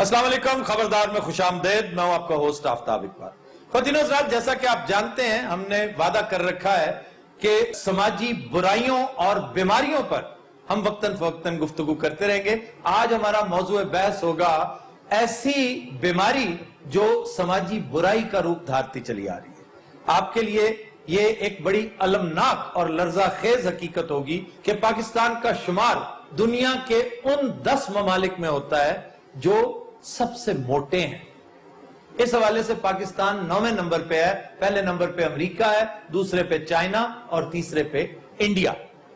अस्सलाम वालेकुम, खबरदार में खुशामदेद। मैं हूं आपका होस्ट आफ्ताब इकबाल। ख़वातीन और हज़रात, जैसा कि आप जानते हैं, हमने वादा कर रखा है कि समाजी बुराइयों और बीमारियों पर हम वक्तन फवक्तन गुफ्तगू करते रहेंगे। आज हमारा मौजूद बहस होगा ऐसी बीमारी जो समाजी बुराई का रूप धारती चली आ रही है। आपके लिए ये एक बड़ी अलमनाक और लर्जाखेज हकीकत होगी कि पाकिस्तान का शुमार दुनिया के उन 10 ममालिक में होता है जो सबसे मोटे हैं। इस हवाले से पाकिस्तान 9वें नंबर पे है। पहले नंबर पे अमेरिका है, दूसरे पे चाइना और तीसरे पे इंडिया।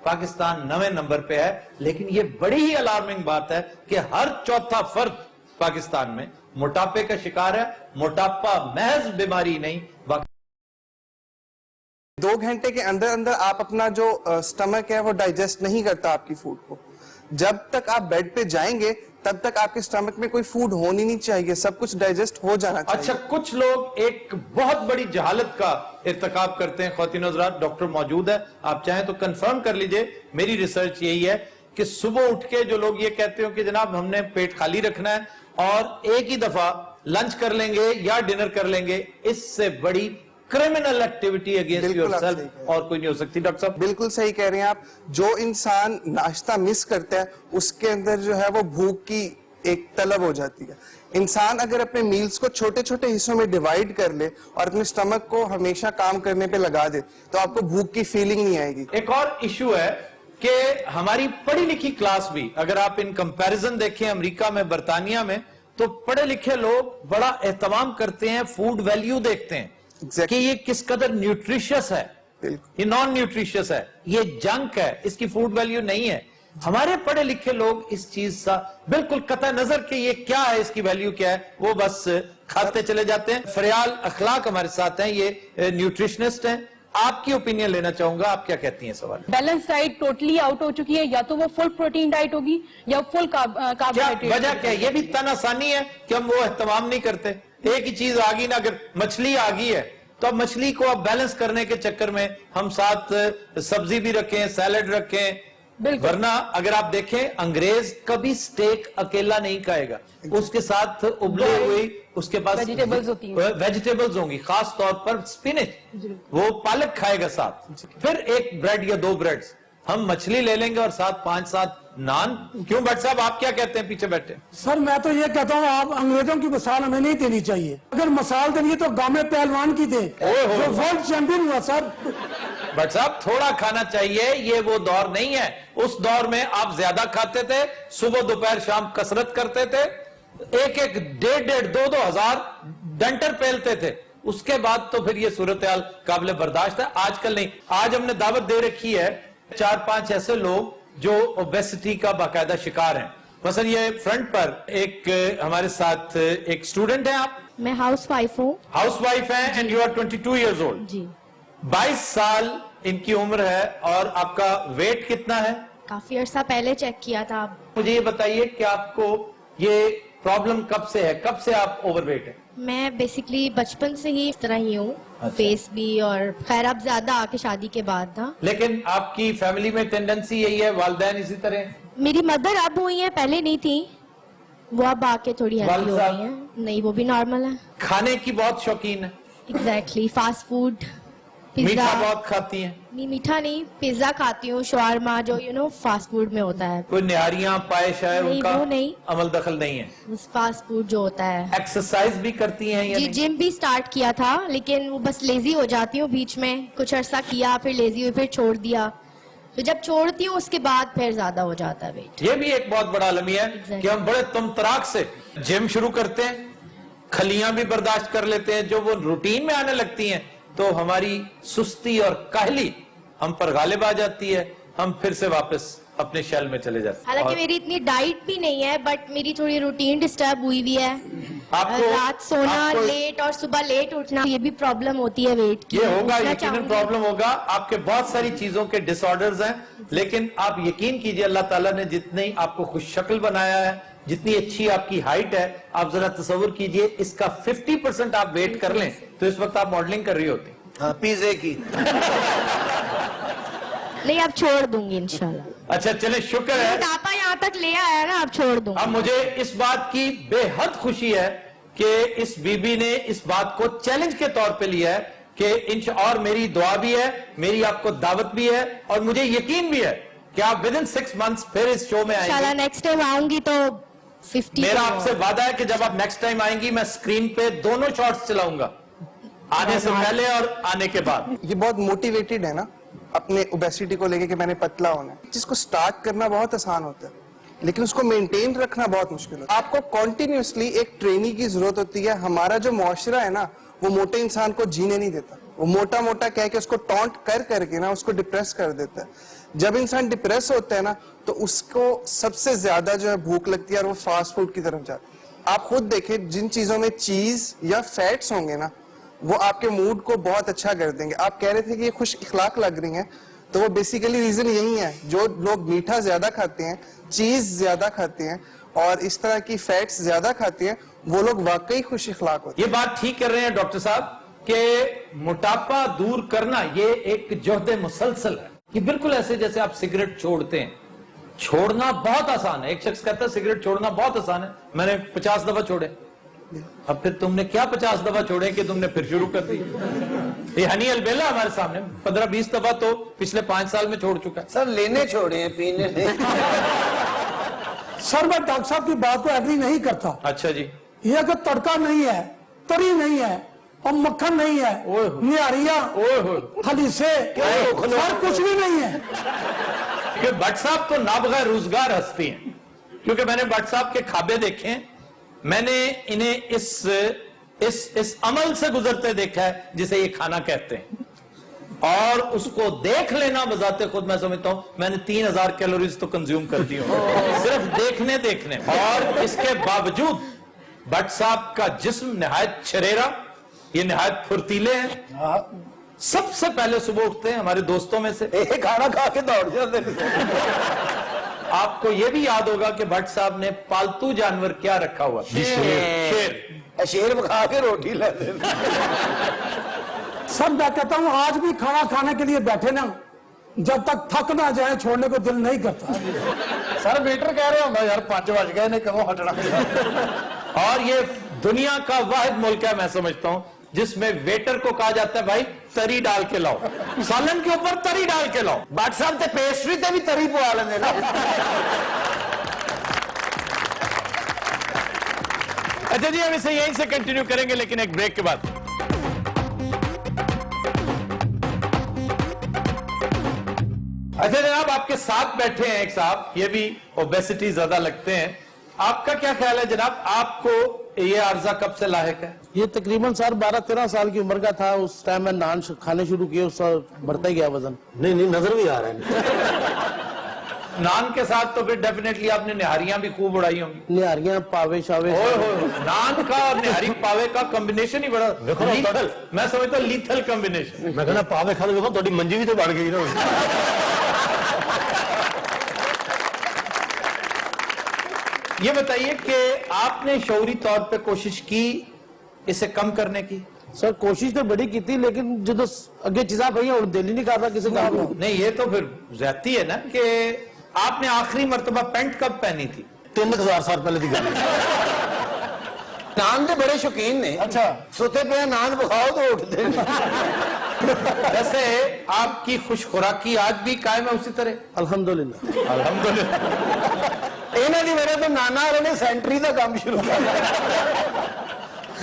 पाकिस्तान 9वें नंबर पे है। लेकिन यह बड़ी ही अलार्मिंग बात है कि हर चौथा फर्द पाकिस्तान में मोटापे का शिकार है। मोटापा महज बीमारी नहीं, 2 घंटे के अंदर अंदर आप अपना जो स्टमक है वो डाइजेस्ट नहीं करता आपकी फूड को। जब तक आप बेड पे जाएंगे तब तक आपके स्टमक में कोई फूड होनी नहीं चाहिए, सब कुछ डाइजेस्ट हो जाना चाहिए। अच्छा, कुछ लोग एक बहुत बड़ी जहालत का इर्तिकाब करते हैं। ख़वातीन और हज़रात, डॉक्टर मौजूद है, आप चाहें तो कंफर्म कर लीजिए। मेरी रिसर्च यही है कि सुबह उठ के जो लोग ये कहते हो कि जनाब हमने पेट खाली रखना है और एक ही दफा लंच कर लेंगे या डिनर कर लेंगे, इससे बड़ी क्रिमिनल एक्टिविटी अगेंस्ट योरसेल्फ और कोई नहीं हो सकती। डॉक्टर साहब बिल्कुल सही कह रहे हैं आप। जो इंसान नाश्ता मिस करता है उसके अंदर जो है वो भूख की एक तलब हो जाती है। इंसान अगर अपने मील्स को छोटे छोटे हिस्सों में डिवाइड कर ले और अपने स्टमक को हमेशा काम करने पे लगा दे तो आपको भूख की फीलिंग नहीं आएगी। एक और इशू है कि हमारी पढ़ी लिखी क्लास भी, अगर आप इन कंपैरिजन देखें अमेरिका में, बरतानिया में, तो पढ़े लिखे लोग बड़ा एहतमाम करते हैं, फूड वैल्यू देखते हैं कि ये किस कदर न्यूट्रिशियस है, ये नॉन न्यूट्रिशियस है, ये जंक है, इसकी फूड वैल्यू नहीं है। हमारे पढ़े लिखे लोग इस चीज सा बिल्कुल कतई नजर कि ये क्या है, इसकी वैल्यू क्या है, वो बस खाते चले जाते हैं। फरियाल अखलाक हमारे साथ हैं, ये न्यूट्रिशनिस्ट हैं। आपकी ओपिनियन लेना चाहूंगा, आप क्या कहती हैं सवाल? बैलेंस डाइट टोटली आउट हो चुकी है, या तो वो फुल प्रोटीन डाइट होगी या फुल कार्बोहाइड्रेट। वजह क्या है? ये भी तन आसानी है कि हम वो एहतमाम नहीं करते। एक ही चीज आ गई ना, अगर मछली आ गई है तो अब मछली को अब बैलेंस करने के चक्कर में हम साथ सब्जी भी रखें, सैलेड रखें। वरना अगर आप देखें, अंग्रेज कभी स्टेक अकेला नहीं खाएगा, उसके साथ उबले हुई उसके पास वेजिटेबल्स होती हैं, वेजिटेबल्स होंगी, खास तौर पर स्पिनच, वो पालक खाएगा साथ, फिर एक ब्रेड या 2 ब्रेड्स। हम मछली ले लेंगे और साथ 5-7 नान। क्यों भट्ट साहब, आप क्या कहते हैं पीछे बैठे? सर मैं तो ये कहता हूँ, आप अंग्रेजों की मिसाल हमें नहीं देनी चाहिए। अगर मिसाल देनी है तो गामे पहलवान की दे जो वर्ल्ड चैंपियन हुआ। सर भट्ट साहब, थोड़ा खाना चाहिए, ये वो दौर नहीं है। उस दौर में आप ज्यादा खाते थे, सुबह दोपहर शाम कसरत करते थे, 1-1, 1.5, 2-2 हजार डंटर पेलते थे। उसके बाद तो फिर ये सूरत हाल काबिल बर्दाश्त है। आजकल नहीं। आज हमने दावत दे रखी है 4-5 ऐसे लोग जो ओबेसिटी का बाकायदा शिकार हैं। मसलन ये फ्रंट पर एक हमारे साथ एक स्टूडेंट है। आप? मैं हाउस वाइफ हूँ। हाउस वाइफ है and you are 22 years old. जी। 22 साल इनकी उम्र है। और आपका वेट कितना है? काफी अर्सा पहले चेक किया था। आप मुझे ये बताइए कि आपको ये प्रॉब्लम कब से है, कब से आप ओवरवेट है? मैं बेसिकली बचपन से ही इस तरह ही हूँ। अच्छा। फेस भी, और खैर अब ज्यादा आके शादी के बाद था। लेकिन आपकी फैमिली में टेंडेंसी यही है, वालिदैन इसी तरह? मेरी मदर अब हुई है, पहले नहीं थी, वो अब आके थोड़ी हेल्दी हो गई है। नहीं, वो भी नॉर्मल है। खाने की बहुत शौकीन है? एग्जैक्टली। फास्ट फूड, मीठा बहुत खाती हैं? नहीं, मीठा नहीं, पिज्जा खाती हूँ, शवारमा, जो फास्ट फूड में होता है। कोई निहारियां, पायश है, नहीं, उनका वो नहीं। अमल दखल नहीं है? फास्ट फूड जो होता है। एक्सरसाइज भी करती हैं या जी, नहीं? जिम भी स्टार्ट किया था, लेकिन वो बस लेजी हो जाती हूँ बीच में। कुछ अरसा किया, फिर लेजी हुई, फिर छोड़ दिया। तो जब छोड़ती हूँ उसके बाद फिर ज्यादा हो जाता है वेट। ये भी एक बहुत बड़ा अलमिया है कि हम बड़े तमतराक से जिम शुरू करते हैं, खलियां भी बर्दाश्त कर लेते हैं, जो वो रूटीन में आने लगती हैं तो हमारी सुस्ती और काहली हम पर गालिब आ जाती है, हम फिर से वापस अपने शेल में चले जाते हैं। हालांकि मेरी इतनी डाइट भी नहीं है, बट मेरी थोड़ी रूटीन डिस्टर्ब हुई हुई है। रात सोना लेट और सुबह लेट उठना, ये भी प्रॉब्लम होती है वेट की। ये होगा, यकीनन प्रॉब्लम होगा। आपके बहुत सारी चीजों के डिसऑर्डर्स हैं, लेकिन आप यकीन कीजिए अल्लाह ताला ने जितनी आपको खुश शक्ल बनाया है, जितनी अच्छी आपकी हाइट है, आप जरा तसव्वुर कीजिए इसका 50% आप वेट कर लें तो इस वक्त आप मॉडलिंग कर रही होती। हाँ, पिज़्ज़े की। नहीं, अब छोड़ दूंगी इंशाल्लाह। अच्छा चले, शुक्र है। मोटापा यहाँ यहाँ तक ले आया ना, अब छोड़ दूं। अब मुझे इस बात की बेहद खुशी है कि इस बीबी ने इस बात को चैलेंज के तौर पे लिया है कि और मेरी दुआ भी है, मेरी आपको दावत भी है, और मुझे यकीन भी है कि आप विद इन 6 months फिर इस शो में इंशाल्लाह आएंगे। नेक्स्ट टाइम आऊंगी तो 50 मेरा आपसे वादा है कि जब आप नेक्स्ट टाइम आएंगी मैं स्क्रीन पे दोनों शॉट्स चलाऊंगा, आने से पहले और आने के बाद। ये बहुत मोटिवेटेड है ना अपने ओबेसिटी को लेके कि मैंने पतला होना है। जिसको स्टार्ट करना बहुत आसान होता है, लेकिन उसको मेंटेन रखना बहुत मुश्किल होता है। आपको कॉन्टिन्यूसली एक ट्रेनिंग की जरूरत होती है। हमारा जो मुआशरा है ना, वो मोटे इंसान को जीने नहीं देता। वो मोटा मोटा कह के उसको टॉन्ट कर करके ना उसको डिप्रेस कर देता है। जब इंसान डिप्रेस होता है ना, तो उसको सबसे ज्यादा जो है भूख लगती है और वो फास्ट फूड की तरफ जाता है। आप खुद देखें, जिन चीजों में चीज या फैट्स होंगे ना, वो आपके मूड को बहुत अच्छा कर देंगे। आप कह रहे थे कि ये खुश इखलाक लग रही हैं, तो वो बेसिकली रीजन यही है। जो लोग मीठा ज्यादा खाते हैं, चीज ज्यादा खाते हैं और इस तरह की फैट्स ज्यादा खाते हैं, वो लोग वाकई खुश इखलाक होते हैं। ये बात ठीक कर रहे हैं डॉक्टर साहब कि मोटापा दूर करना ये एक जोहद मुसलसल है, कि बिल्कुल ऐसे जैसे आप सिगरेट छोड़ते हैं। छोड़ना बहुत आसान है। एक शख्स कहता है सिगरेट छोड़ना बहुत आसान है, मैंने 50 दफा छोड़े। अब फिर तुमने क्या 50 दफा छोड़े कि तुमने फिर शुरू कर दी? ये हनी अलबेला हमारे सामने 15-20 दफा तो पिछले 5 साल में छोड़ चुका है। सर लेने छोड़े हैं, पीने नहीं। सर मैं डॉक्टर साहब की बात को एग्री नहीं करता। अच्छा जी, ये अगर तड़का नहीं है, तरी नहीं है और मक्खन नहीं है, ओए होए। निहारियां, ओए होए। हलीसे, सर कुछ भी नहीं है। कि भट्ट साहब तो नाबगैर रोजगार हस्ती हैं, क्योंकि मैंने भट्ट साहब के खाबे देखे हैं। मैंने इन्हें इस अमल से गुजरते देखा है जिसे ये खाना कहते हैं, और उसको देख लेना बजाते खुद मैं समझता हूं मैंने 3000 कैलोरीज तो कंज्यूम कर दी हो सिर्फ देखने। और इसके बावजूद भट्ट साहब का जिस्म निहायत छरेरा, ये निहायत फुर्तीले हैं। सबसे पहले सुबह उठते हैं, हमारे दोस्तों में से एक खाना खा के दौड़ जाते हैं। आपको यह भी याद होगा कि भट्ट साहब ने पालतू जानवर क्या रखा हुआ? शेर। शेर खा के रोटी लेते हैं। सर मैं कहता हूँ आज भी खाना खाने के लिए बैठे ना, जब तक थक ना जाए छोड़ने को दिल नहीं करता। सर वेटर कह रहे होगा यार 5 बज गए ने कब हटना। और ये दुनिया का वाहिद मुल्क है मैं समझता हूं जिसमें वेटर को कहा जाता है भाई तरी डाल के लाओ, सालन के ऊपर तरी डाल के लाओ। भट्ट साहब ते पेस्ट्री ते भी तरी पवा लेंगे ना। अच्छा जी, हम इसे यहीं से कंटिन्यू करेंगे लेकिन एक ब्रेक के बाद। अच्छा जनाब, आपके साथ बैठे हैं एक साहब, ये भी ओबेसिटी ज्यादा लगते हैं। आपका क्या ख्याल है जनाब, आपको ये अर्जा कब से लायक है? ये तकरीबन सर 12-13 साल की उम्र का था। उस टाइम में नान खाने शुरू किए, उस बढ़ता ही गया वजन। नहीं नजर भी आ रहा है। नान के साथ तो फिर डेफिनेटली आपने निहारियां भी खूब उड़ाई होंगी। निहारियां, पावे शावे। ओए होए, नान का और निहारी पावे का कॉम्बिनेशन ही बड़ा लीथल, मैं समझता हूं लीथल कॉम्बिनेशन। मैं कहना पावे खा देखो थोड़ी मंजी भी तो बढ़ गई ना। ये बताइए कि आपने शौरी तौर पे कोशिश की इसे कम करने की? सर कोशिश तो बड़ी की थी, लेकिन जो तो अगे चीजा पई और दिल ही नहीं करता किसी काम में। नहीं, ये तो फिर ज्यादती है ना कि आपने आखिरी मर्तबा पैंट कब पहनी थी? 3000 साल पहले की गल। नान के बड़े शौकीन ने। अच्छा सुते पे नान बखाओ तो उठते वैसे आपकी खुश खुराकी आज भी कायम है उसी तरह? अल्हम्दुलिल्लाह। अल्हम्दुलिल्लाह। इन्हों की मेरे तो नाना और ने सेंटरी का काम शुरू किया।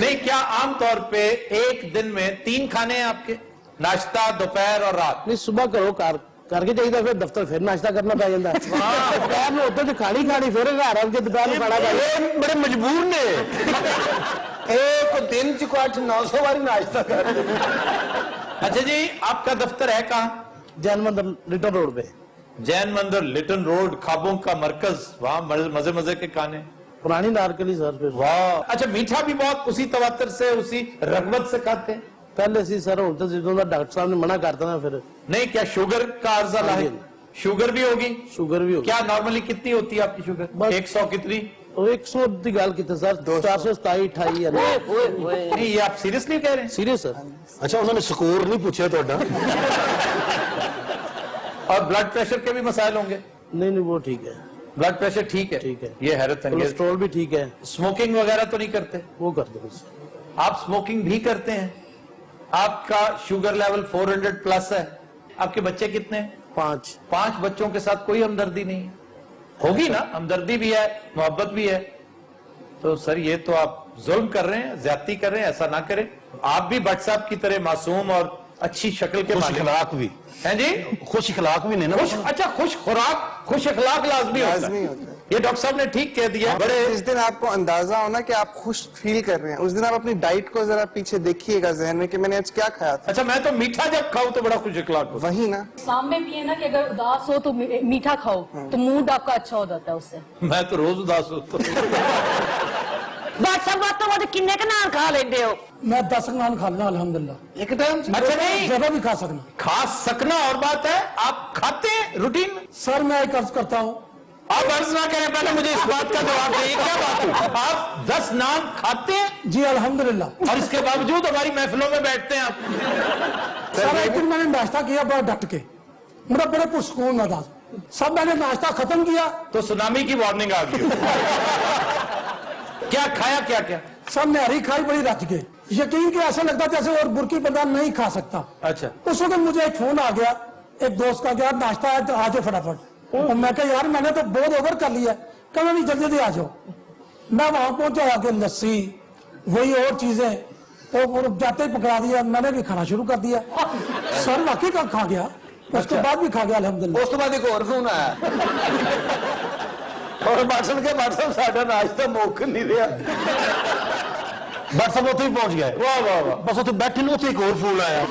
नहीं, क्या आम तौर पे एक दिन में 3 खाने हैं आपके? नाश्ता, दोपहर और रात? नहीं, सुबह करो करके चाहिए, फिर दफ्तर फिर नाश्ता करना पै जाता है। दोपहर में होते तो खानी फिर घर आके दोपहर में खाना ये बड़े मजबूर ने। एक दिन च 800-900 बारी नाश्ता कर। अच्छा जी, आपका दफ्तर है कहाँ? जैन मंदिर लिटल रोड पे। जैन मंदिर लिटन रोड, खाबों का मरकज, वहां मजे मजे के खाने। पुरानी नारकली सर पे। वाह। अच्छा, मीठा भी बहुत उसी तवत्तर से, उसी रगबत से खाते हैं? पहले सी सर होता जिਦੋਂ ਦਾ डॉक्टर साहब ने मना करता ना फिर। नहीं, क्या शुगर का अर्जा है? शुगर भी होगी? शुगर भी होगी। क्या नॉर्मली कितनी होती है आपकी शुगर? बस 100 कितनी? 100 की गल की सर, 427-28 है। नहीं, ये आप सीरियसली कह रहे हैं? Serious sir. अच्छा उन्होंने स्कोर नहीं पूछा ਤੁਹਾਡਾ? और ब्लड प्रेशर के भी मसाइल होंगे? नहीं वो ठीक है। ब्लड प्रेशर ठीक है? ठीक है। ये हैरत अंगेज। कोलेस्ट्रॉल भी ठीक है, स्मोकिंग वगैरह तो नहीं करते? वो कर दो बस। आप स्मोकिंग भी करते हैं? आपका शुगर लेवल 400 प्लस है? आपके बच्चे कितने हैं? 5। 5 बच्चों के साथ कोई हमदर्दी नहीं है? होगी ना, हमदर्दी भी है, मोहब्बत भी है। तो सर ये तो आप जुल्म कर रहे हैं, ज्यादती कर रहे हैं, ऐसा ना करें। आप भी भट्ट साहब की तरह मासूम और अच्छी शक्ल के खुश मालिक इखलाक भी, हैं जी। खुश इखलाक भी नहीं ना। खुश, अच्छा खुश खुराक, खुश अखलाक लाजमी होता लाजमी है। होता है। ये डॉक्टर साहब ने ठीक कह दिया। बड़े जिस दिन आपको अंदाजा हो ना कि आप खुश फील कर रहे हैं, उस दिन आप अपनी डाइट को जरा पीछे देखिएगा जहन में कि मैंने आज क्या खाया था। अच्छा, मैं तो मीठा जब खाऊं तो बड़ा खुश अखलाक होता वही ना, इस्लाम में भी है ना कि अगर उदास हो तो मीठा खाओ तो मूड आपका अच्छा हो जाता है उससे। है। मैं तो रोज उदास होता हूं। बात तो वो किन्ने के नान खा लेते हो? मैं 10 नान खा लेना अल्हम्दुलिल्लाह। एक टाइम अच्छा नहीं, ज्यादा भी खा सकना। खा सकना और बात है, आप खाते हैं रूटीन में? सर मैं एक अर्ज करता हूँ, आप अर्ज ना करें, पहले मुझे इस बात का जवाब दें, क्या बात है? आप 10 नान खाते हैं जी अल्हम्दुलिल्लाह। और इसके बावजूद हमारी महफिलों में बैठते हैं आप? सर एक दिन मैंने नाश्ता किया बड़ा डट के, मेरा बड़े पुरसकून था। सब मैंने नाश्ता खत्म किया, तो सुनामी की वार्निंग आ गई। क्या खाया, क्या क्या? सब ने हरी खाई बड़ी रच के, यकीन के ऐसा लगता जैसे और बुरकी बंदा नहीं खा सकता। अच्छा, उस वक्त मुझे एक फोन आ गया एक दोस्त का, यार नाश्ता है तो आ जाओ फटाफट। और मैं कहा यार मैंने तो बहुत ओवर कर लिया। कहना नहीं, जल्दी जल्दी आ जाओ। मैं वहां पहुंचा, आके लस्सी वही और चीजें और जाते ही पकड़ा दिया। मैंने भी खाना शुरू कर दिया। सर वाकई का खा गया, उसके बाद भी खा गया अल्हम्दुलिल्लाह। उस तो बाद एक और फोन आया और बादशाह के बादशाह साडा नाश्ता मुੱਕ नहीं रहा। बादशाह उत्थे ही पहुंच गए। वाह वाह वाह। बस उत्थे बैठे ने उत्थे एक और फोन आया,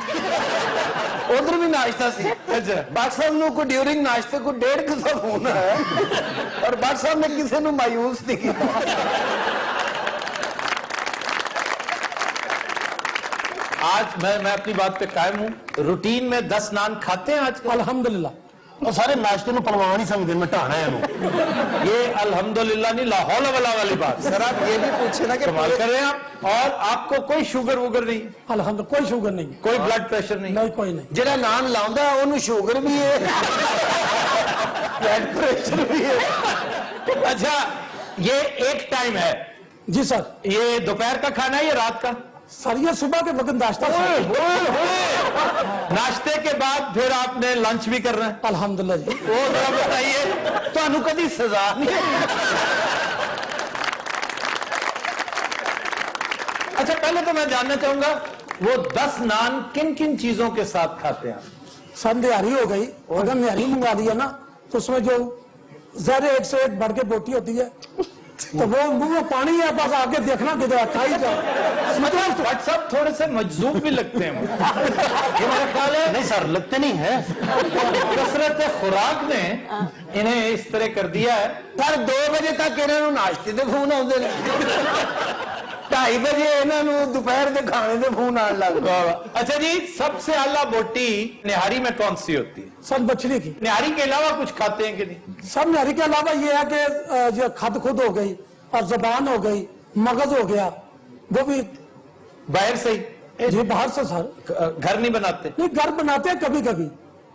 उधर भी नाश्ता सी। अच्छा, बादशाह ने को ड्यूरिंग नाश्ते को 150 फोन आया और बादशाह ने किसी ने मायूस नहीं किया। आज मैं अपनी बात पे कायम हूं। रूटीन में 10 नान खाते हैं आजकल? अल्हम्दुलिल्लाह। और सारे नाश्ते में पलवान ही समझते मैं ढाना है। ये अल्हम्दुलिल्लाह नहीं, लाहौल वाला वाली बात। सर आप ये भी पूछे ना कि कमाल कर रहे हैं आप। और आपको कोई शुगर वुगर नहीं, अल्हम्दुलिल्लाह कोई शुगर नहीं है, कोई ब्लड प्रेशर नहीं? नहीं कोई नहीं। जेड़ा नान लाउंदा है उन्हें शुगर भी है, ब्लड प्रेशर भी है। अच्छा, ये एक टाइम है? जी सर। ये दोपहर का खाना है या रात का? सर ये सुबह के वक्त नाश्ता सर। नाश्ते के बाद फिर आपने लंच भी करना है? अल्हम्दुलिल्लाह जी। वो जरा बताइए, ਤੁਹਾਨੂੰ कभी सजा नहीं है? अच्छा पहले तो मैं जानना चाहूंगा वो 10 नान किन किन चीजों के साथ खाते हैं? सर निहारी हो गई, अगर निहारी मंगा लिया ना तो उसमें जो जहर एक से एक बढ़ के बोटी होती है तो वो मुंह में पानी है, बस आगे देखना किधर खाई जाओ। मतलब व्हाट्सएप थोड़े से मजजूब भी लगते हैं ये मेरा ख्याल है। नहीं सर लगते नहीं है, कसरत खुराक ने इन्हें इस तरह कर दिया है। सर 2 बजे तक इन्हों नाश्ते के फोन आते हैं, 2:30 बजे इन्हों दोपहर के खाने के फोन आने लग गए। अच्छा जी, सबसे आला बोटी निहारी में कौन सी होती है? सब मछली की। निहारी के अलावा कुछ खाते हैं कि नहीं? सब निहारी के अलावा ये है कि जो खद खुद हो गई और जबान हो गई, मगज हो गया, वो भी बाहर से ही? जी बाहर से सर। घर नहीं बनाते? नहीं घर बनाते हैं कभी कभी,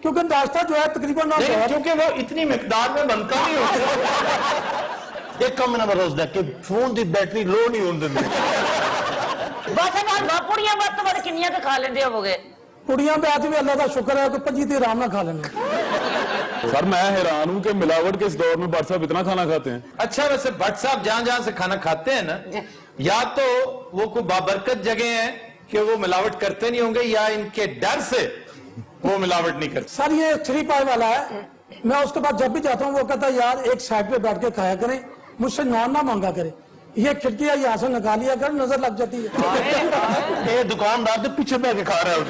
क्योंकि नाश्ता जो है तकरीबन नहीं, क्योंकि वो इतनी मिकदार में बनता नहीं होता। एक कम ना बरोस देख के फोन की बैटरी लो नहीं होने देंगे। बस बापुड़ियां बात तो किन्नियां के खा लेते होगे? कुड़ियां पे आज भी अल्लाह का शुक्र है कि 25 दिन आराम ना खा लेना। सर मैं हैरान हूँ कि मिलावट के इस दौर में भट्ट साहब इतना खाना खाते हैं। अच्छा वैसे भट्ट साहब जहां जहां से खाना खाते हैं ना, या तो वो कोई बाबरकत जगह है कि वो मिलावट करते नहीं होंगे, या इनके डर से वो मिलावट नहीं करते। सर ये 3 पाई वाला है, मैं उसके बाद जब भी जाता हूँ वो कहता है यार एक साइड पे बैठ के खाया करें, मुझसे नान ना मांगा करे, ये खिड़कियां यहाँ से निकाल लिया कर, नजर लग जाती है। ये दुकानदार के पीछे बैठ के खा रहा है।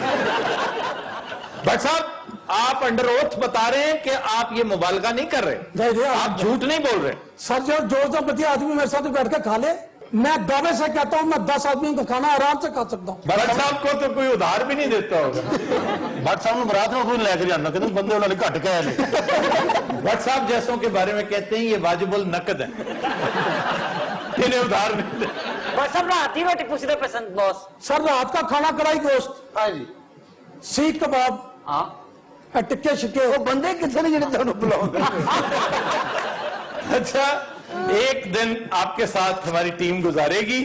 भट्ट साहब आप अंडर ओथ बता रहे हैं कि आप ये मुबालगा नहीं कर रहे, नहीं आप झूठ नहीं बोल रहे? सर जो जो बच्चे आदमी मेरे साथ बैठ के खा ले, मैं दावे से कहता हूँ मैं 10 आदमियों का खाना आराम से खा सकता हूँ। भट्ट साहब को तो कोई उधार भी नहीं देता होगा। भट्ट साहब ने बरात में कोई लेकर जाना कहते बंदे उन्होंने घट के आए। भट्ट साहब जैसों के बारे में कहते हैं ये वाजिबुल नकद है, इन्हें उधार नहीं दे। बस सब रात ही रोटी पूछते पसंद बॉस? सर रात का खाना कढ़ाई गोश्त, हाँ जी, सीख कबाब, हाँ टिक्के शिक्के। वो बंदे कितने ने जेडे तुहानू बुलाਉਂਦੇ अच्छा, एक दिन आपके साथ हमारी टीम गुजारेगी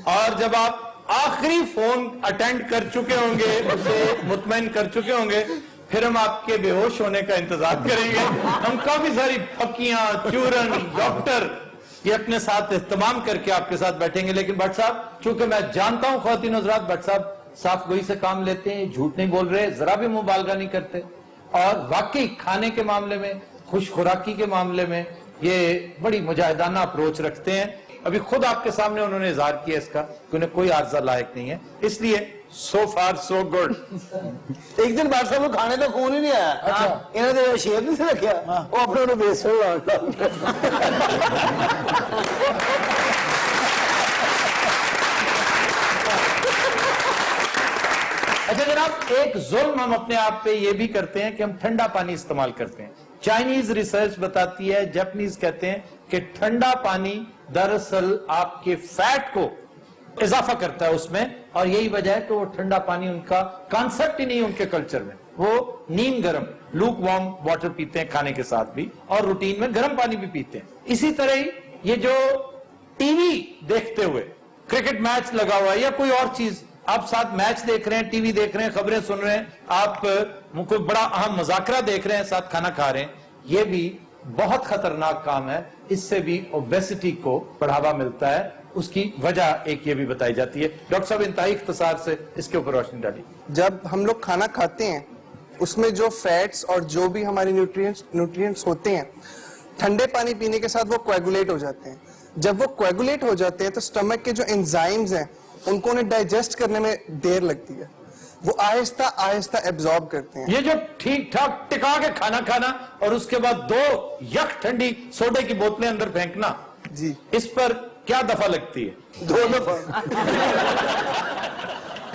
और जब आप आखिरी फोन अटेंड कर चुके होंगे, उसे मुतमईन कर चुके होंगे, फिर हम आपके बेहोश होने का इंतजार करेंगे। हम काफी सारी फकियां, चूरन, डॉक्टर ये अपने साथ इस्तेमाल करके आपके साथ बैठेंगे। लेकिन भट्ट साहब, चूंकि मैं जानता हूं ख्वातीन हज़रात, भट्ट साहब साफ गोई से काम लेते हैं, झूठ नहीं बोल रहे, जरा भी मुबालगा नहीं करते, और वाकई खाने के मामले में, खुश खुराकी के मामले में ये बड़ी मुजाहिदाना अप्रोच रखते हैं। अभी खुद आपके सामने उन्होंने इजहार किया इसका कि उन्हें कोई आर्जा लायक नहीं है, इसलिए सो फार सो गुड। एक दिन बादशाह को खाने का फोन ही नहीं आया। अच्छा, इन्होंने शेर नहीं से रखा, वो अपने बेस अच्छा जनाब, एक जुल्म हम अपने आप पे ये भी करते हैं कि हम ठंडा पानी इस्तेमाल करते हैं। चाइनीज रिसर्च बताती है, जापानीज कहते हैं कि ठंडा पानी दरअसल आपके फैट को इजाफा करता है उसमें, और यही वजह है कि वो ठंडा पानी उनका कॉन्सेप्ट ही नहीं उनके कल्चर में। वो नीम गर्म, लूक वार्म वाटर पीते हैं खाने के साथ भी, और रूटीन में गर्म पानी भी पीते हैं। इसी तरह ही ये जो टीवी देखते हुए, क्रिकेट मैच लगा हुआ है या कोई और चीज, आप साथ मैच देख रहे हैं, टीवी देख रहे हैं, खबरें सुन रहे हैं, आप कोई बड़ा अहम मुज़ाकरा देख रहे हैं, साथ खाना खा रहे हैं, ये भी बहुत खतरनाक काम है। इससे भी ओबेसिटी को बढ़ावा मिलता है। उसकी वजह एक ये भी बताई जाती है। डॉक्टर साहब इंतहाई इख्तिसार से इसके ऊपर रोशनी डाली। जब हम लोग खाना खाते हैं उसमें जो फैट्स और जो भी हमारे न्यूट्रिएंट्स होते हैं, ठंडे पानी पीने के साथ वो कोएगुलेट हो जाते हैं। जब वो कोएगुलेट हो जाते हैं तो स्टमक के जो एंजाइम्स हैं उनको उन्हें डाइजेस्ट करने में देर लगती है, वो आहिस्ता आहिस्ता एब्जॉर्ब करते हैं। ये जो ठीक ठाक टिका के खाना खाना और उसके बाद 2 यख ठंडी सोडे की बोतलें अंदर फेंकना, जी, इस पर क्या दफा लगती है? 2 दफा।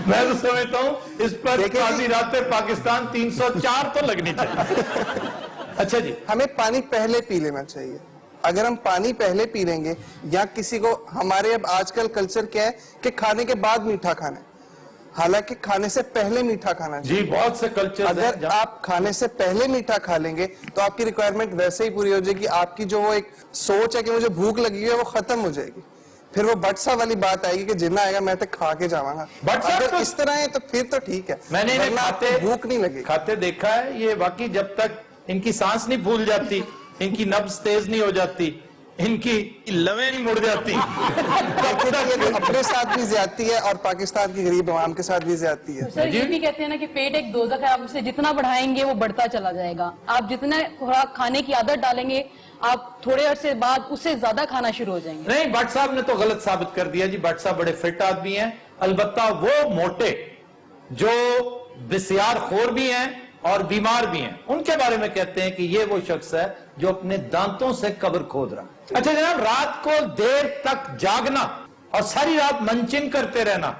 मैं तो समझता हूं इस पर काजी राते पाकिस्तान 304 तो लगनी चाहिए। अच्छा जी, हमें पानी पहले पी लेना चाहिए। अगर हम पानी पहले पी लेंगे, या किसी को, हमारे अब आजकल कल्चर क्या है कि खाने के बाद मीठा खाना है, हालांकि खाने से पहले मीठा खाना चाहिए। जी, बहुत से कल्चर अगर आप खाने से पहले मीठा खा लेंगे तो आपकी रिक्वायरमेंट वैसे ही पूरी हो जाएगी। आपकी जो वो एक सोच है कि मुझे भूख लगी है वो खत्म हो जाएगी। फिर वो भट्सा वाली बात आएगी कि जितना आएगा मैं तो खा के जाऊंगा। अगर तो इस तरह है तो फिर तो ठीक है, मैंने इन्हें खाते भूख नहीं लगी, खाते देखा है। ये बाकी जब तक इनकी सांस नहीं फूल जाती, इनकी नब्ज तेज नहीं हो जाती, इनकी लवें नहीं मुड़ जाती, ये अपने साथ भी ज्यादती है और पाकिस्तान की गरीब आवाम के साथ भी ज्यादती है। सर ये भी कहते हैं ना कि पेट एक दोज़ख है, आप उसे जितना बढ़ाएंगे वो बढ़ता चला जाएगा। आप जितना खुराक खाने की आदत डालेंगे, आप थोड़े अरसे बाद उससे ज्यादा खाना शुरू हो जाएंगे। नहीं, भट्ट साहब ने तो गलत साबित कर दिया जी। भट्ट साहब बड़े फिट आदमी हैं, अलबत्ता वो मोटे जो बिस्यार खोर भी हैं और बीमार भी हैं, उनके बारे में कहते हैं कि ये वो शख्स है जो अपने दांतों से कब्र खोद रहा। अच्छा जनाब, रात को देर तक जागना और सारी रात मंचिंग करते रहना,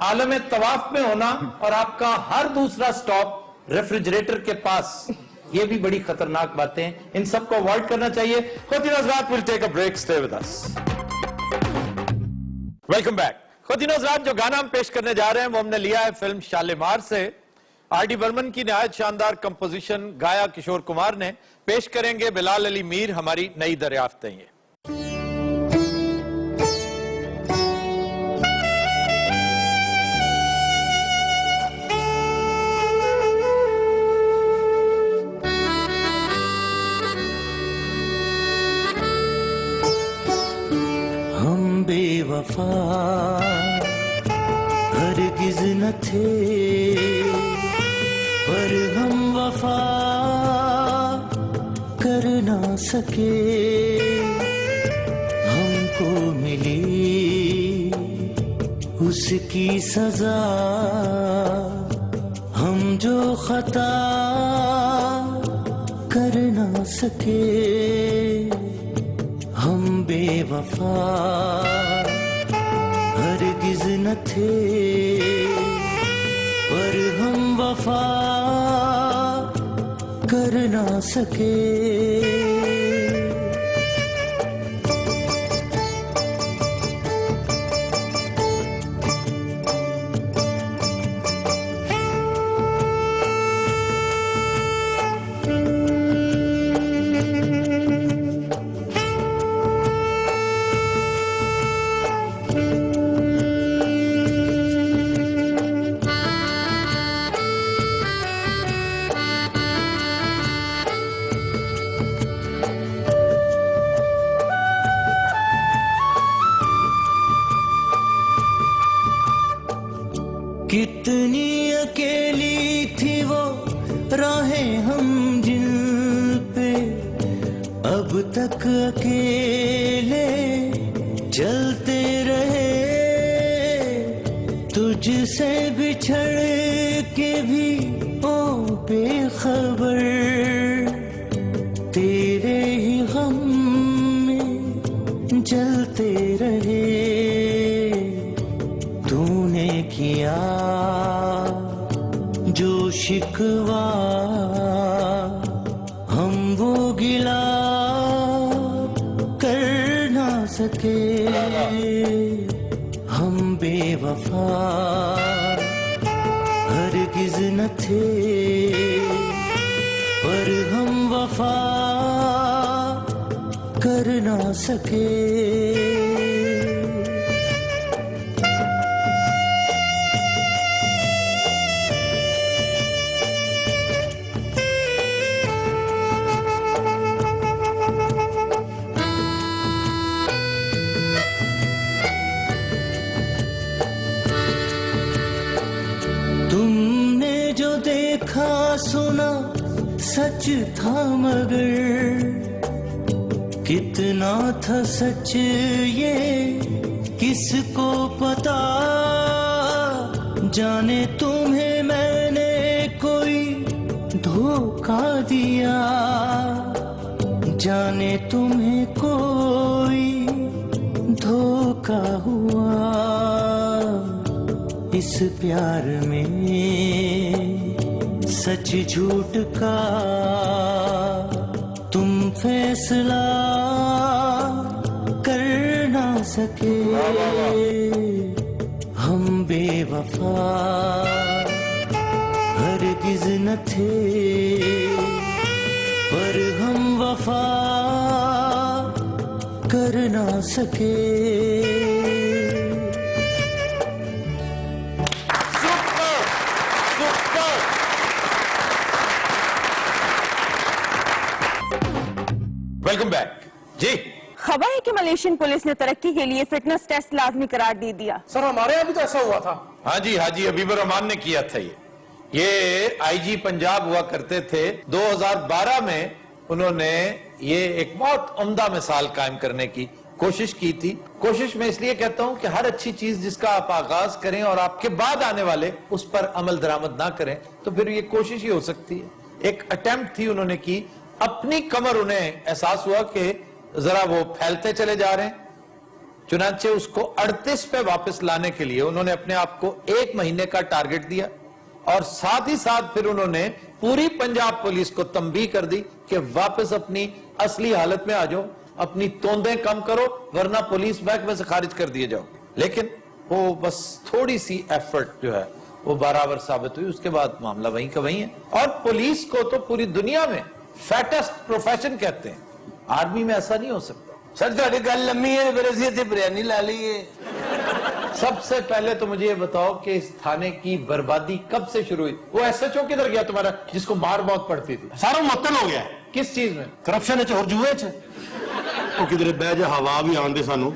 आलम तवाफ में होना और आपका हर दूसरा स्टॉप रेफ्रिजरेटर के पास, ये भी बड़ी खतरनाक बातें हैं। इन सबको अवॉइड करना चाहिए। ख्वातीन हज़रात, will take a break, stay with us. Welcome back. ख्वातीन हज़रात, जो गाना हम पेश करने जा रहे हैं वो हमने लिया है फिल्म शालीमार से। आर.डी. बर्मन की नहायत शानदार कंपोजिशन गाया किशोर कुमार ने। पेश करेंगे बिलाल अली मीर, हमारी नई दरियाफ्त है ये। हम बेवफा हरगिज न थे, पर हम वफा कर ना सके। हमको मिली उसकी सजा, हम जो खता कर ना सके। हम बेवफा हरगिज न थे, पर हम वफा कर ना सके। कितनी अकेली थी वो राहें हम जिन पे अब तक अकेले चलते रहे, तुझसे बिछड़ के भी ओ बेखबर तेरे ही गम में जलते रहे। तूने किया जो शिकवा हम वो गिला कर ना सके, हम बेवफा हरगिज न थे पर हम वफा कर ना सके। तुमने जो देखा सुना सच था मगर कितना था सच ये किसको पता, जाने तुम्हें मैंने कोई धोखा दिया, जाने तुम्हें कोई धोखा हुआ। इस प्यार में सच झूठ का तुम फैसला कर ना सके, हम बेवफा हरगिज न थे पर हम वफा कर ना सके। वेलकम बैक जी। खबर है कि मलेशियन पुलिस ने तरक्की के लिए फिटनेस टेस्ट लाजमी करार दे दिया। सर हमारे यहाँ भी तो ऐसा हुआ था। हाँ जी हबीबुर रहमान ने किया था। ये आईजी पंजाब हुआ करते थे। 2012 में उन्होंने ये एक बहुत उम्दा मिसाल कायम करने की कोशिश की थी। कोशिश में इसलिए कहता हूं कि हर अच्छी चीज जिसका आप आगाज करें और आपके बाद आने वाले उस पर अमल दरामद ना करें तो फिर ये कोशिश ही हो सकती है। एक अटेम्प्ट थी उन्होंने की, अपनी कमर उन्हें एहसास हुआ कि जरा वो फैलते चले जा रहे हैं, चुनांचे उसको 38 पे वापस लाने के लिए उन्होंने अपने आप को 1 महीने का टारगेट दिया और साथ ही साथ फिर उन्होंने पूरी पंजाब पुलिस को तंबीह कर दी कि वापस अपनी असली हालत में आ जाओ, अपनी तोंदें कम करो वरना पुलिस महकमे से खारिज कर दिए जाओ। लेकिन वो बस थोड़ी सी एफर्ट जो है वो बराबर साबित हुई, उसके बाद मामला वहीं का वहीं है। और पुलिस को तो पूरी दुनिया में फैटेस्ट प्रोफेशन कहते हैं, आर्मी में ऐसा नहीं हो सकता। सर थोड़ी गल लम्मी है, फिर असीं इत्थे बिरयानी ला ली है। सबसे पहले तो मुझे ये बताओ कि इस थाने की बर्बादी कब से शुरू हुई? वो एसएचओ किधर गया तुम्हारा जिसको मार बहुत पड़ती थी? सारा मुअत्तल हो गया। किस चीज में? करप्शन और जुए वो किधर बह जा हवा भी आंदे सानू।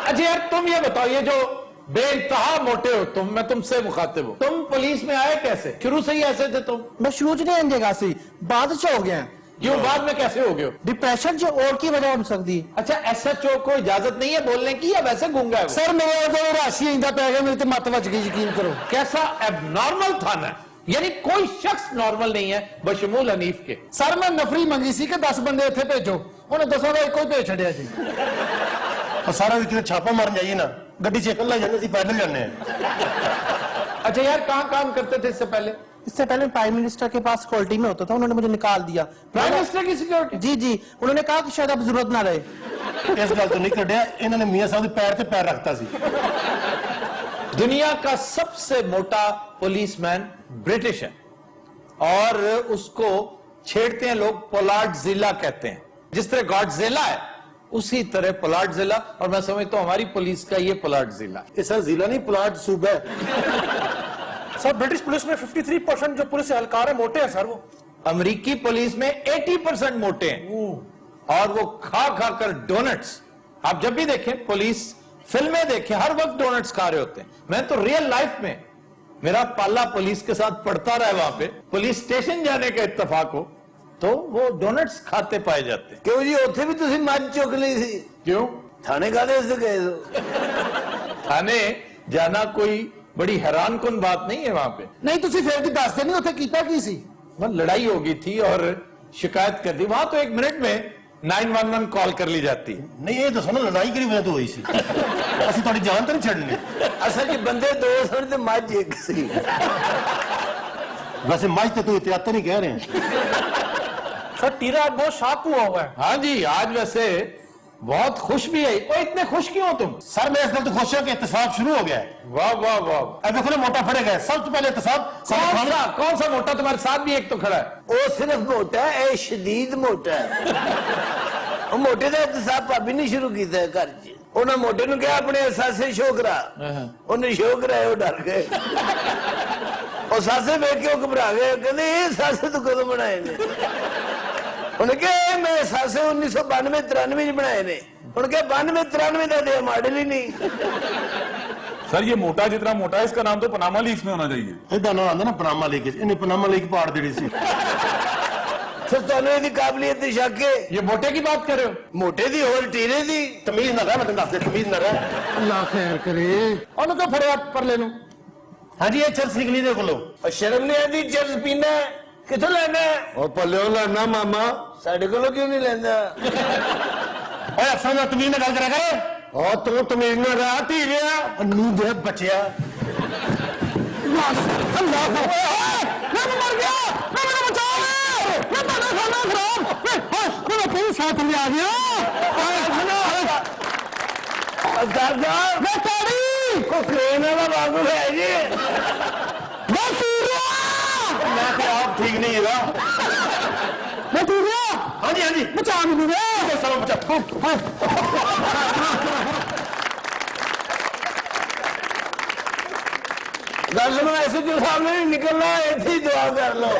अच्छा यार तुम ये बताओ, ये जो बेइंतहा मोटे हो तुम, मैं तुमसे मुखातिब हूं, तुम पुलिस में आए कैसे? शुरू से ही ऐसे थे तुम? मैं शुरू से नहीं जगह से बाद से हो गया। क्यों बाद में कैसे हो गए? डिप्रेशन जो और की वजह हो सकती। अच्छा एसएचओ को इजाजत नहीं है बोलने की या वैसे गूंगा है? सर मेरे तो राशि इंदा पै गया, मेरी तो मत बच गई, यकीन करो। कैसा एबनॉर्मल थाना है, यानी कोई शख्स नॉर्मल नहीं है बशमूल हनीफ के। सर मैं नफरी मंगी सी कि 10 बंदे इत्थे भेजो, उन्हें 10 का एक ही भेज छड़िया सी। और सारा जितने छापा मारन जाइए ना गड्डी से कल्ला जाने, पैदल जाने हैं। अच्छा यार कहाँ काम करते थे इससे पहले? इससे पहले प्राइम मिनिस्टर के पास सिक्योरिटी में होता था, उन्होंने मुझे निकाल दिया। प्राइम मिनिस्टर की सिक्योरिटी? जी जी, उन्होंने कहा कि शायद अब जरूरत ना रहे। इस गल तो नहीं कढ़िया, इन्होंने मियां साहब के पैर पे पैर रखता सी। दुनिया का सबसे मोटा पुलिसमैन ब्रिटिश है और उसको छेड़ते हैं लोग, पोलार्ड जिला कहते हैं। जिस तरह गॉडजिला है उसी तरह पोलार्ड जिला, और मैं समझता हूं हमारी पुलिस का ये पोलार्ड जिला। सर जिला नहीं पोलार्ड सूबा है। सर ब्रिटिश पुलिस में 53% जो पुलिस एहलकार है मोटे हैं सर। वो अमेरिकी पुलिस में 80% मोटे हैं और वो खा खा कर डोनट्स। आप जब भी देखें पुलिस फिल्में देखें हर वक्त डोनट्स खा रहे होते हैं। मैं तो रियल लाइफ में मेरा पाला पुलिस के साथ पड़ता रहा वहां पे, पुलिस स्टेशन जाने का इत्तेफाक हो तो वो डोनट्स खाते पाए जाते। क्यों जी ਉੱਥੇ ਵੀ ਤੁਸੀਂ ਮੱਝ ਚੁੱਕ ਲਈ ਸੀ? क्यों? ਥਾਣੇ ਕਾਹਦੇ ਸੇ ਗਏ ਹੋ? थाने जाना कोई बड़ी हैरान कुन बात नहीं है वहां पे। ਨਹੀਂ ਤੁਸੀਂ ਫਿਰ ਵੀ ਦੱਸਦੇ ਨਹੀਂ ਉੱਥੇ ਕੀਤਾ ਕੀ ਸੀ? वहां लड़ाई हो गई थी और शिकायत कर दी, वहां तो 1 मिनट में 911 कॉल कर ली जाती है। ਨਹੀਂ ਇਹ ਦੱਸੋ ਨਾ ਲੜਾਈ ਕਿਹੜੀ ਵਜ੍ਹਾ ਤੋਂ ਹੋਈ ਸੀ? ਅਸੀਂ ਤੁਹਾਡੀ ਜਾਨ ਤਾਂ ਨਹੀਂ ਛੱਡਣੀ। ਅਸਲ 'ਚ ਬੰਦੇ ਦੋ ਸਨ ਤੇ ਮੱਝ ਇੱਕ ਸੀ। ਵੈਸੇ ਮੱਝ ਤੇ ਤੂੰ ਇਤਿਆਤ नहीं कह रहे हैं। सर टीरा आज बहुत शार्प हुआ हुआ है। हाँ जी, आज वैसे बहुत खुश भी है। ओ इतने खुश क्यों हो तुम? सर मैं इस गल तो खुश हूं कि एहतसाब शुरू हो गया है। वाह वाह वाह। अब देखो ना मोटा फड़े गए, सबसे पहले एहतसाब कौन सा मोटा? तुम्हारे साथ भी एक तो खड़ा है। ਉਹ ਸਿਰਫ ਮੋਟਾ ਹੈ, ਇਹ ਸ਼ਦੀਦ ਮੋਟਾ ਹੈ। ਉਹ ਮੋਟੇ ਦਾ ਇਤਸਾਬ ਭਾਬੀ ਨੇ ਸ਼ੁਰੂ ਕੀਤਾ ਹੈ ਘਰ 'ਚ। ਉਹਨਾਂ ਮੋਟੇ ਨੂੰ ਕਿਹਾ ਆਪਣੇ ਅਹਿਸਾਸੇ ਸ਼ੋਅ ਕਰਾ, ਉਹਨੇ ਸ਼ੋਅ ਕਰਾਇਆ, ਉਹ ਡਰ ਗਏ। ਉਹ ਸਾਸੇ ਵੇਖ ਕੇ ਉਹ ਘਬਰਾ ਗਏ, ਕਹਿੰਦੇ ਇਹ ਸਾਸੇ ਤੂੰ ਕਦੋਂ ਬਣਾਏ ਨੇ? ਉਹਨੇ ਕਿਹਾ ਮੈਂ ਸਾਸੇ 1992-93 ਚ ਬਣਾਏ ਨੇ। ਉਹਨੇ ਕਿਹਾ 92-93 ਦਾ ਤੇ ਮਾਡਲ ਹੀ ਨਹੀਂ। सर ये मोटा जितना मोटा है इसका नाम तो पनामा लीक्स में होना चाहिए। ਇਹਦਾ ਨਾਮ ਆਂਦਾ ਨਾ ਪਨਾਮਾ ਲੀਕ, ਇਹਨੇ ਪਨਾਮਾ ਲੀਕ ਪਾੜ ਦੇਣੀ ਸੀ। ਫਿਰ ਤੁਹਾਨੂੰ ਇਹਦੀ ਕਾਬਲੀਅਤ ਤੇ ਸ਼ੱਕ ਹੈ? ये मोटे की बात कर रहे हो? ਮੋਟੇ ਦੀ ਹੋਰ ਟੀਰੇ ਦੀ? ਤਮੀਜ਼ ਨਾਲ ਰਹਿ, ਮੈਂ ਤੈਨੂੰ ਦੱਸ ਦੇ, ਤਮੀਜ਼ ਨਾਲ ਰਹਿ। ਅੱਲਾਹ ਖੈਰ ਕਰੇ। ਉਹਨੂੰ ਕਿਉਂ ਫੜਿਆ ਪਰਲੇ ਨੂੰ? ਹਾਂਜੀ ਇਹ ਚਰਸ ਨਿਕਲੀ ਦੇ ਕੋਲੋਂ। ਔਰ ਸ਼ਰਮ ਨਹੀਂ ਆਉਂਦੀ ਚਰਸ ਪੀਣਾ? ਕਿੱਥੋਂ ਲੈਣਾ? ਉਹ ਪੱਲਿਓ ਲੈਣਾ ਮਾਮਾ। ਸਾਡੇ ਕੋਲੋਂ ਕਿਉਂ ਨਹੀਂ ਲੈਂਦਾ? ਓਏ ਅਸਾਂ ਨਾਲ ਤਮੀਜ਼ ਨਾਲ ਗੱਲ ਕਰਿਆ ਕਰ। ਉਹ ਤੂੰ ਤਮੀਜ਼ ਨਾਲ ਰਹਿ ਧੀ ਗਿਆ ਨੂੰ ਦੇ ਬਚਿਆ। ਅੱਲਾਹ ਮੈਂ ਮਰ ਗਿਆ, ਮੈਨੂੰ ਬਚਾਓ, ਮੈਂ ਬੜਾ ਖਾਣਾ ਖਰਾਬ, ਮੈਂ ਤੇਰੇ ਸਾਥ ਲੈ ਆ ਗਿਆ। ਅਸਦਾਰ ਸਾਹਿਬ ਮੈਂ ਤਾੜੀ ਕੋ ਕ੍ਰੇਨ ਵਾਲਾ ਵਾਂਗੂ ਹੈ ਜੀ। ਮੈਂ ਤੂਰਿਆ, ਮੈਂ ਕਿਹਾ ਆਪ ਠੀਕ ਨਹੀਂ ਹੈਗਾ। ਮੈਂ ਤੂਰਿਆ, ਹਾਂਜੀ ਹਾਂਜੀ ਬਚਾ ਮੈਨੂੰ ਵੇ ਸਲਾਮ ਬਚਾ। ਗੱਲ ਸੁਣੋ, ਐਸੇ ਜੋ ਸਾਹਮਣੇ ਨਹੀਂ ਨਿਕਲਣਾ, ਇੱਥੇ ਹੀ ਦੁਆ ਕਰ ਲਓ।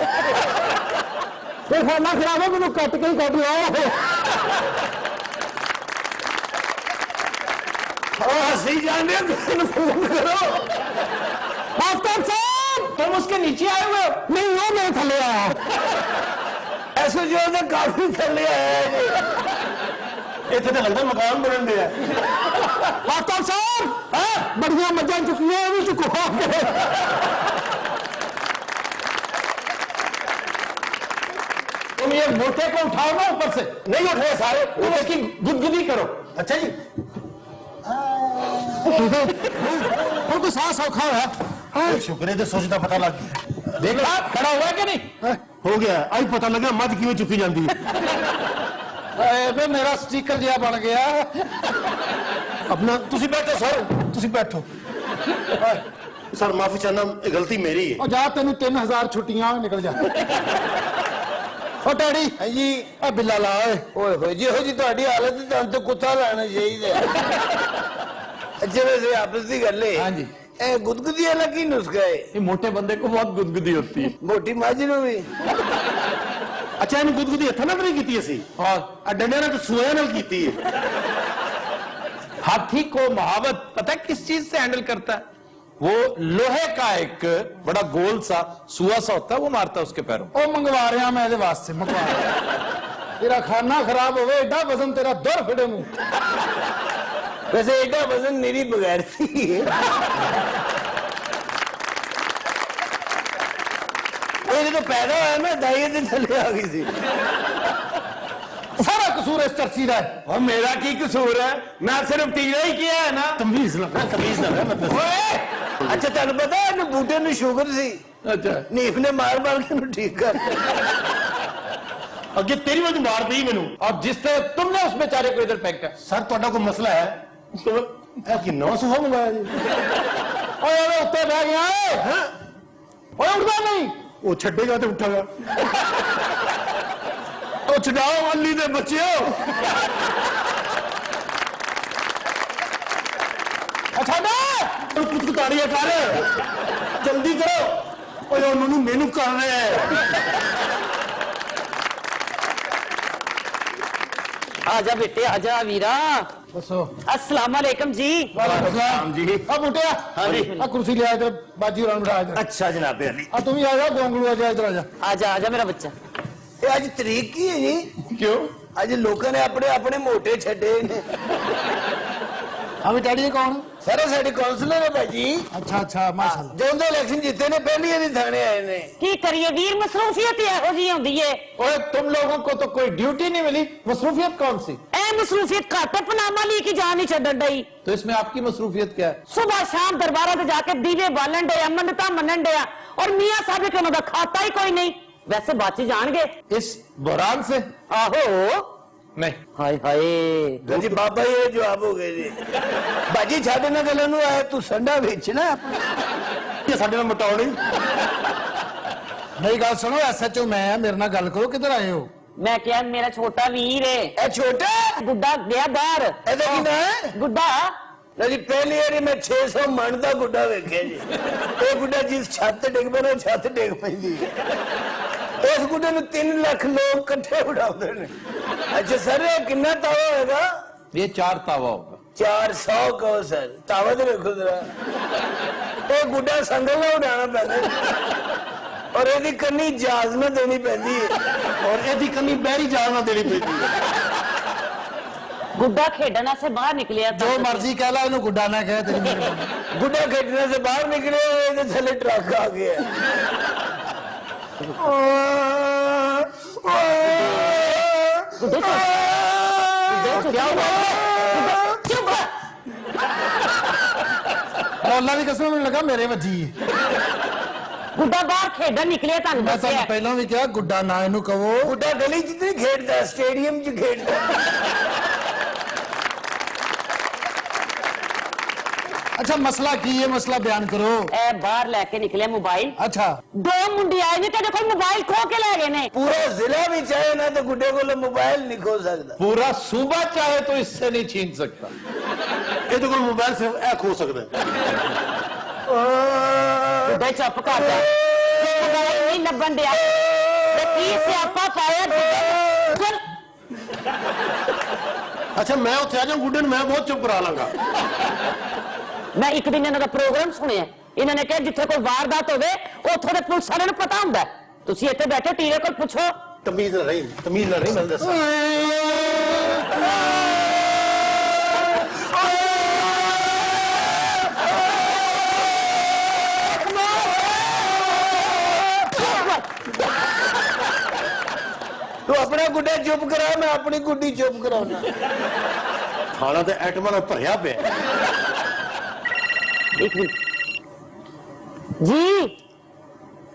ਇਹ ਖਾਣਾ ਖਰਾਬ ਹੈ, ਮੈਨੂੰ ਕੱਟ ਕੇ ਹੀ ਕੱਢ ਲਓ। हंसी जाने फोन करो। आफ्ताब साहब तुम उसके नीचे आए हुए हो? नहीं वो मैं थले आया। ऐसे जो है काफी थले आया। इतने तो लगता मकान बनन दिया। आफ्ताब साहब बढ़िया मजा चुकी है, भी चुको। तुम ये मोटे को उठाओ ना ऊपर से। नहीं उठे सारे, तुम उसकी गुदगुदी करो। अच्छा जी वो तो सांस औखा है। शुक्र है तो सोचता पता लग गया। देखा खड़ा हुआ है कि नहीं? हो गया, आई पता लगा मध किवें चुकी जाती है। मेरा स्टिकर जिहा बन गया। अपना तुसी बैठो सर, तुसी बैठो। सर माफी चाहना, ये गलती मेरी है। जा तेन 3000 छुट्टियां निकल जा। ओ डैडी जी ए बिल्ला ला ओए होए जी, हो जी ਤੁਹਾਡੀ ਹਾਲਤ ਤੁਹਾਨੂੰ ਤਾਂ ਕੁੱਤਾ ਲੈਣਾ ਚਾਹੀਦਾ। ਅੱਛਾ ਵੈਸੇ ਆਪਸ ਦੀ ਗੱਲ ਹੈ। हाँ जी, ਇਹ ਗੁਦਗੁਦੀ ਵਾਲਾ ਕੀ ਨੁਸਖਾ ਹੈ? ये मोटे बंदे को बहुत गुदगुदी होती है। ਮੋਟੀ ਮੱਝ ਨੂੰ ਵੀ? अच्छा इन गुदगुदी हथा ना नहीं की असी, और डंडे नाल सूए नाल कीती है। हाथी को महावत पता है किस चीज से हैंडल करता है? वो लोहे का एक बड़ा गोल सा सुआ सा होता है, वो मारता है उसके पैरों। ओ मंगवा रहा मैं वास्ते, मंगवा रहा। तेरा खाना खराब हो एडा वजन तेरा दर फिटे मुंह। वैसे एडा वजन मेरी बगैर थी। तो पैदा होया ना दाई दिन थले आ गई थी। सारा कसूर इस चर्ची का है। और मेरा की कसूर है? मैं सिर्फ टीका ही किया है ना। तमीज ना मतलब। अच्छा तेन पता है बूटे ਨੂੰ ਸ਼ੂਗਰ ਸੀ। अच्छा, ਨੀਫ ਨੇ ਮਾਰ ਮਾਰ ਕੇ ਨੂੰ ਠੀਕ ਕਰ। अगे तेरी वजह मार दी मैनू। अब जिस तरह तुमने उस बेचारे को इधर फेंका। सर ਤੁਹਾਡਾ कोई मसला है तो कि नौ सुहा मंगाया जी। ओए उत्ते बह गया है। ओए उठदा नहीं। वो छड़ेगा तो उठागा। तो छड़ाओ अली दे बच्चों। अच्छा ना कुछ ताड़ियां कर, जल्दी करो। ओए उन्होंने मेनू कर रहे हैं। आजा बेटे आजा वीरा, ਦੱਸੋ। अस्सलाम वालेकुम जी। ਵਾਲੇਕੁਮ ਜੀ। ਆ ਬੁੱਟਿਆ ਹਾਂਜੀ। ਆ ਕੁਰਸੀ ਲਿਆ ਇਧਰ, ਬਾਜੀ ਹੋਰਾਂ ਨੂੰ ਬਿਠਾ ਇਧਰ। ਅੱਛਾ ਜਨਾਬੇ ਅਲੀ। ਆ ਤੂੰ ਵੀ ਆ ਜਾ, ਗੋਂਗਲੂ ਆ ਜਾ ਇਧਰ ਆ ਜਾ। आजा आजा मेरा बच्चा। ਇਹ ਅੱਜ ਤਰੀਕ ਕੀ ਹੈ ਜੀ? ਕਿਉਂ? ਅੱਜ ਲੋਕਾਂ ਨੇ ਆਪਣੇ ਆਪਣੇ ਮੋਟੇ ਛੱਡੇ ਨੇ। ਆ ਵੀ ਡੈਡੀ ਕੌਣ? ਸਾਰੇ ਸਾਡੇ ਕਾਉਂਸਲਰ ਹੈ ਭਾਜੀ। ਅੱਛਾ ਅੱਛਾ, ਮਾਸ਼ਾਅੱਲਾ। ਜਦੋਂ ਦੇ ਇਲੈਕਸ਼ਨ ਜਿੱਤੇ ਨੇ ਪਹਿਲੀ ਵਾਰੀ ਥਾਣੇ ਆਏ ਨੇ। की करिए वीर मसरूफियत ਇਹੋ ਜੀ ਹੁੰਦੀ ਏ। ओए तुम लोगों को तो कोई ड्यूटी नहीं मिली, मसरूफियत कौन सी? ਐ ਮਸਰੂਫੀਅਤ ਘਾਟੇ ਪਨਾਮਾ ਲਈ ਕੀ ਜਾਨ ਨਹੀਂ ਛੱਡਣ ਡਈ। तो इसमें आपकी मसरूफियत क्या है? ਸੁਬਾਹ ਸ਼ਾਮ ਦਰਬਾਰਾਂ ਤੇ ਜਾ ਕੇ ਦੀਵੇ ਬਾਲਣ ਡਿਆ, ਮੰਨਤਾਂ ਮੰਨਣ ਡਿਆ, ਔਰ ਮੀਆਂ ਸਾਹਿਬ ਕੇ ਉਹਨਾਂ ਦਾ ਖਾਤਾ ਹੀ ਕੋਈ ਨਹੀਂ। ਵੈਸੇ ਬਾਚੀ ਜਾਣਗੇ इस बुरान से? ਆਹੋ। नहीं। ਹਾਏ ਹਾਏ। ਜੀ ਬਾਬਾ ਜੀ ਇਹ ਜਵਾਬ ਹੋ ਗਏ ਜੀ। ਬਾਜੀ ਸਾਡੇ ਨਾਲ ਗੱਲਾਂ ਨੂੰ ਆਇਆ ਤੂੰ ਸੰਡਾ ਵੇਚਣਾ ਇਹ ਸਾਡੇ ਨਾਲ ਮਟਾਉਣੀ। ਮੇਰੀ ਗੱਲ ਸੁਣੋ, ਐਸਐਚਓ ਮੈਂ, ਮੇਰੇ ਨਾਲ ਗੱਲ ਕਰੋ। ਕਿੱਧਰ ਆਏ ਹੋ? ਮੈਂ ਕਿਹਾ ਮੇਰਾ ਛੋਟਾ ਵੀਰ ਏ, ਇਹ ਛੋਟਾ ਗੁੱਡਾ ਗਿਆ ਬਾਹਰ। ਇਹਦਾ ਕੀ ਨਾਂ ਹੈ? ਗੁੱਡਾ ਜੀ ਪਹਿਲੀ ਵਾਰੀ ਮੈਂ 600 ਮਣ ਦਾ ਗੁੱਡਾ ਵੇਖਿਆ ਜੀ। ਇਹ ਗੁੱਡਾ ਜਿਸ ਛੱਤ ਤੇ ਡਿੱਗ ਪੈਣਾ ਛੱਤ ਡਿੱਗ ਪੈਂਦੀ ਹੈ। ਇਸ ਗੁੱਡੇ ਨੂੰ 3 ਲੱਖ ਲੋਕ ਇਕੱਠੇ ਉਡਾਉਂਦੇ ਨੇ। ਅੱਛਾ ਸਰ ਇਹ ਕਿੰਨਾ ਤਾਵਾ ਹੋਏਗਾ? ये 4 तावा होगा। 400 ਕਹੋ ਸਰ। ਤਾਵਾ ਤੇ ਵੇਖੋ ਜਰਾ। ਇਹ ਗੁੱਡਾ ਸੰਗਲ ਨਾਲ ਉਡਾਉਣਾ ਪੈਂਦਾ ਔਰ ਇਹਦੀ ਕੰਨੀ ਇਜਾਜ਼ਤ ਦੇਣੀ ਪੈਂਦੀ ਹੈ ਔਰ ਇਹਦੀ ਕੰਨੀ ਬਹਿਰੀ ਜਾਨ ਨਾਲ ਦੇਣੀ ਪੈਂਦੀ ਹੈ। ਗੁੱਡਾ ਖੇਡਣ ਵਾਸਤੇ ਬਾਹਰ ਨਿਕਲਿਆ ਜੋ ਮਰਜ਼ੀ ਕਹਿ ਲਾ, ਇਹਨੂੰ ਗੁੱਡਾ ਨਾ ਕਹਿ, ਤੇਰੀ ਮਿਹਰਬਾਨੀ। ਗੁੱਡਾ ਖੇਡਣੇ से बाहर निकले ਇਹਦੇ ਥੱਲੇ ਟਰੱਕ ਆ ਗਿਆ। ਮੌਲਾ ਦੀ ਕਸਮ, ਮੈਨੂੰ ਲੱਗਾ ਮੇਰੇ ਵੱਜੀ ਹੈ। ਗੁੱਡਾ ਬਾਹਰ ਖੇਡਣ ਨਿਕਲਿਆ, ਤੁਹਾਨੂੰ ਮੈਂ ਤੁਹਾਨੂੰ ਦੱਸਿਆ। ਪਹਿਲਾਂ ਵੀ ਕਿਹਾ ਗੁੱਡਾ ਨਾ ਇਹਨੂੰ ਕਹੋ। ਗੁੱਡਾ ਗਲੀ 'ਚ ਨਹੀਂ ਖੇਡਦਾ, ਸਟੇਡੀਅਮ 'ਚ ਖੇਡਦਾ। ਅੱਛਾ ਮਸਲਾ ਕੀ ਹੈ? ਮਸਲਾ ਬਿਆਨ ਕਰੋ। ਇਹ ਬਾਹਰ ਲੈ ਕੇ ਨਿਕਲਿਆ ਮੋਬਾਈਲ। ਅੱਛਾ 2 ਮੁੰਡੇ ਆਏ ਨੇ ਤੇ ਦੇਖੋ ਮੋਬਾਈਲ ਖੋ ਕੇ ਲੈ ਗਏ ਨੇ। ਪੂਰਾ ਜ਼ਿਲ੍ਹਾ ਵੀ ਚਾਹੇ ਨਾ ਤੇ ਗੁੱਡੇ ਕੋਲ ਮੋਬਾਈਲ ਨਹੀਂ ਖੋ ਸਕਦਾ। पूरा सूबा चाहे तो इससे नहीं छीन सकता। ਇਹਦੇ ਕੋਲ ਮੋਬਾਈਲ ਸਿਰਫ ਇਹ ਖੋ ਸਕਦਾ ਹੈ। ਗੁੱਡੇ ਚੁੱਪ ਕਰ ਜਾ, ਮੋਬਾਈਲ ਨਹੀਂ ਲੱਭਣ ਡਿਆ ਤੇ ਕੀ ਸਿਆਪਾ ਪਾਇਆ ਗੁੱਡੇ। ਅੱਛਾ ਮੈਂ ਉੱਥੇ ਆ ਜਾ, ਗੁੱਡੇ ਨੂੰ ਮੈਂ ਬਹੁਤ ਚੁੱਪ ਕਰਾ ਲਾਂਗਾ। ਮੈਂ ਇੱਕ ਦਿਨ ਇਹਨਾਂ ਦਾ ਪ੍ਰੋਗਰਾਮ ਸੁਣਿਆ, ਇਹਨਾਂ ਨੇ ਕਿਹਾ ਜਿੱਥੇ ਕੋਈ ਵਾਰਦਾਤ ਹੋਵੇ ਉੱਥੋਂ ਦੇ ਪੁਲਿਸ ਵਾਲਿਆਂ ਨੂੰ ਪਤਾ ਹੁੰਦਾ। ਤੁਸੀਂ ਇੱਥੇ ਬੈਠੇ ਟੀਰੇ ਕੋਲ ਪੁੱਛੋ। ਤਮੀਜ਼ ਨਾਲ ਰਹੀ, ਤਮੀਜ਼ ਨਾਲ ਰਹੀ, ਮੈਂ ਦੱਸਾਂ। ਤੂੰ ਆਪਣਾ ਗੁੱਡਾ ਚੁੱਪ ਕਰਾ, ਮੈਂ ਆਪਣੀ ਗੁੱਡੀ ਚੁੱਪ ਕਰਾਉਣਾ। ਥਾਣਾ ਤੇ ਐਟਮਾਂ ਨਾਲ ਭਰਿਆ ਪਿਆ। एक मिनट जी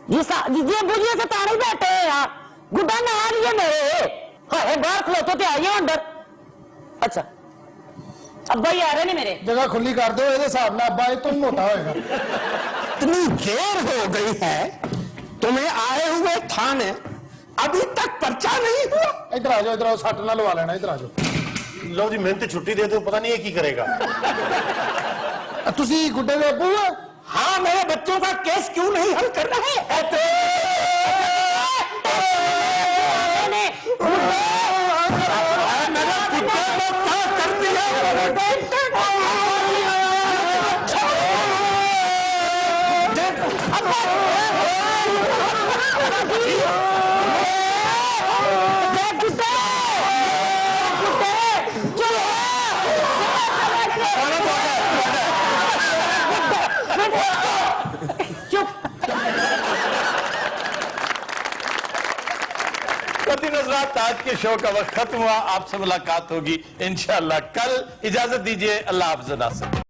जी जी बुझिए से तारे बैठे यार, गुड्डा ना आ रही है मेरे। हाय बाहर खलोते थे आइए अंदर। अच्छा अब्बा ही आ रहे नहीं मेरे। जगह खुली कर दो, ਇਹਦੇ ਹਿਸਾਬ ਨਾਲ ਅੱਬਾ ਇਹ ਤੋਂ ਮੋਟਾ ਹੋਏਗਾ। इतनी देर हो गई है तुम्हें आए हुए थाने, अभी तक पर्चा नहीं हुआ। ਇੱਧਰ ਆ ਜਾਓ, ਇੱਧਰ ਆਓ, ਸੱਟ ਨਾਲ ਲਵਾ ਲੈਣਾ। ਇੱਧਰ ਆ ਜਾਓ। ਲਓ ਜੀ ਮਿਹਨਤ ਛੁੱਟੀ ਦੇ ਦਿਓ, ਪਤਾ ਨਹੀਂ ਇਹ ਕੀ ਕਰੇਗਾ। ਤੁਸੀਂ ਗੁੱਡੇ ਦੇ ਅੱਬੂ ਹੋ? हाँ, मेरे बच्चों का केस क्यों नहीं हल कर रहे? हज़रात आज के शो का वक्त खत्म हुआ। आपसे मुलाकात होगी इंशाअल्लाह कल। इजाजत दीजिए, अल्लाह हाफ़िज़।